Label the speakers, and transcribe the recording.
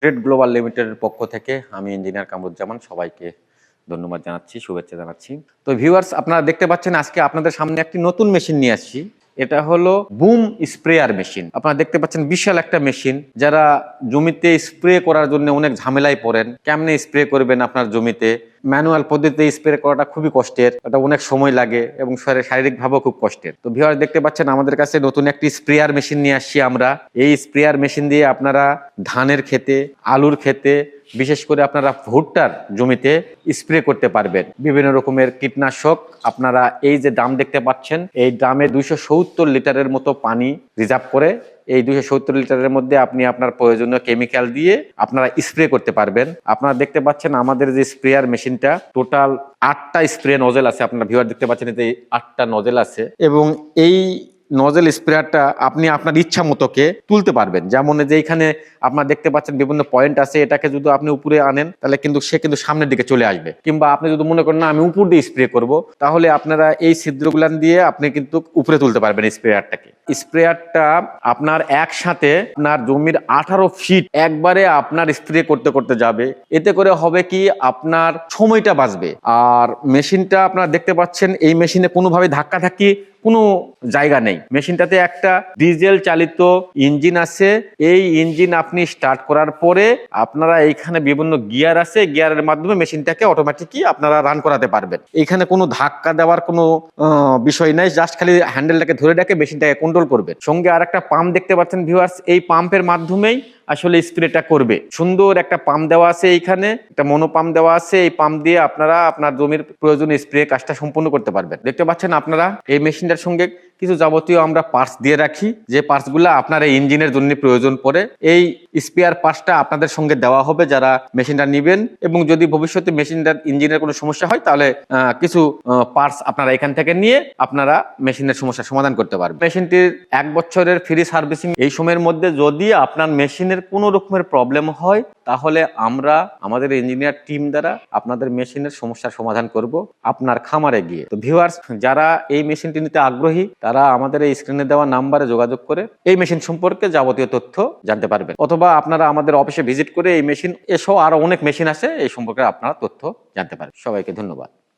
Speaker 1: Trade global লিমিটেডের পক্ষ থেকে আমি ইঞ্জিনিয়ার কামরুজ্জামান সবাইকে ধন্যবাদ জানাচ্ছি, শুভেচ্ছা জানাচ্ছি। তো ভিউয়ার্স, আপনারা দেখতে পাচ্ছেন আজকে আপনাদের সামনে একটি নতুন মেশিন নিয়ে আসছি। এটা হলো বুম স্প্রেয়ার মেশিন। আপনারা দেখতে পাচ্ছেন বিশাল একটা মেশিন। যারা জমিতে স্প্রে করার জন্য অনেক ঝামেলায় পড়েন, কেমনে স্প্রে করবেন আপনার জমিতে, ম্যানুয়াল পদ্ধতিতে স্প্রে করাটা খুবই কষ্টের, এটা অনেক সময় লাগে এবং শারীরিকভাবেও খুব কষ্টের। তো ভিউয়ার্স দেখতে পাচ্ছেন আমাদের কাছে নতুন একটি স্প্রেয়ার মেশিন নিয়ে আসছি আমরা। এই স্প্রেয়ার মেশিন দিয়ে আপনারা ধানের ক্ষেতে, আলুর ক্ষেতে, বিশেষ করে আপনারা ভুট্টার জমিতে স্প্রে করতে পারবেন। বিভিন্ন রকমের কীটনাশক আপনারা এই যে ড্রাম দেখতে পাচ্ছেন, এই ড্রামে 270 লিটারের মতো পানি রিজার্ভ করে এই 270 লিটারের মধ্যে আপনি আপনার প্রয়োজনীয় কেমিক্যাল দিয়ে আপনারা স্প্রে করতে পারবেন। আপনারা দেখতে পাচ্ছেন আমাদের যে স্প্রেয়ার মেশিনটা টোটাল 8টা স্প্রে নজেল আছে। আপনারা ভিউয়ার দেখতে পাচ্ছেন এতে 8টা নজেল আছে এবং এই নজেল স্প্রেয়ারটা আপনি আপনার ইচ্ছা মতোকে তুলতে পারবেন। যেমন যে এইখানে আপনারা দেখতে পাচ্ছেন বিভিন্ন পয়েন্ট আছে, এটাকে যদি আপনি উপরে আনেন তাহলে কিন্তু সে কিন্তু সামনের দিকে চলে আসবে। কিংবা আপনি যদি মনে করেন না আমি উপর দিয়ে স্প্রে করব, তাহলে আপনারা এই ছিদ্রগুলান দিয়ে আপনি কিন্তু উপরে তুলতে পারবেন স্প্রেয়ারটাকে। স্প্রেয়ারটা আপনার একসাথে আপনার জমির 18 ফিট একবারে আপনার স্প্রে করতে করতে যাবে। এতে করে হবে কি আপনার সময়টা বাঁচবে। আর মেশিনটা আপনারা দেখতে পাচ্ছেন এই মেশিনে কোনোভাবে ধাক্কাধাক্কি কোনো জায়গা নেই। মেশিনটাতে একটা ডিজেল চালিত ইঞ্জিন আছে। এই ইঞ্জিন আপনি স্টার্ট করার পরে আপনারা এইখানে বিভিন্ন গিয়ার আছে, গিয়ারের মাধ্যমে মেশিনটাকে অটোমেটিকই আপনারা রান করাতে পারবেন। এখানে কোনো ধাক্কা দেওয়ার কোনো বিষয় নাই, জাস্ট খালি হ্যান্ডেলটাকে ধরে রেখে মেশিনটাকে কন্ট্রোল করবে। সঙ্গে আর একটা পাম্প দেখতে পাচ্ছেন ভিউয়ার্স, এই পাম্পের মাধ্যমেই আসলে স্প্রেটা করবে। সুন্দর একটা পাম্প দেওয়া আছে, এইখানে একটা মনো পাম্প দেওয়া আছে। এই পাম্প দিয়ে আপনারা আপনার জমির প্রয়োজনীয় স্প্রে কাজটা সম্পূর্ণ করতে পারবেন। দেখতে পাচ্ছেন আপনারা এই মেশিনটার সঙ্গে কিছু যাবতীয় আমরা পার্টস দিয়ে রাখি, যে পার্টসগুলো আপনার এই ইঞ্জিনের জন্য প্রয়োজন পড়ে। এই স্পেয়ার পার্টসটা আপনাদের সঙ্গে দেওয়া হবে যারা মেশিনটা নেবেন, এবং যদি ভবিষ্যতে মেশিনটার ইঞ্জিনের কোনো সমস্যা হয় তাহলে কিছু পার্টস আপনারা এখান থেকে নিয়ে আপনারা মেশিনের সমস্যার সমাধান করতে পারবেন। মেশিনটির 1 বছরের ফ্রি সার্ভিসিং। এই সময়ের মধ্যে যদি আপনার মেশিনের কোনো রকমের প্রবলেম হয় তাহলে আমরা আমাদের ইঞ্জিনিয়ার টিম দ্বারা আপনাদের মেশিনের সমস্যার সমাধান করব আপনার খামারে গিয়ে। তো ভিউয়ার্স, যারা এই মেশিনটি নিতে আগ্রহী তারা আমাদের এই স্ক্রিনে দেওয়া নাম্বারে যোগাযোগ করে এই মেশিন সম্পর্কে যাবতীয় তথ্য জানতে পারবেন, অথবা আপনারা আমাদের অফিসে ভিজিট করে এই মেশিন এসব আরো অনেক মেশিন আছে এই সম্পর্কে আপনারা তথ্য জানতে পারবেন। সবাইকে ধন্যবাদ।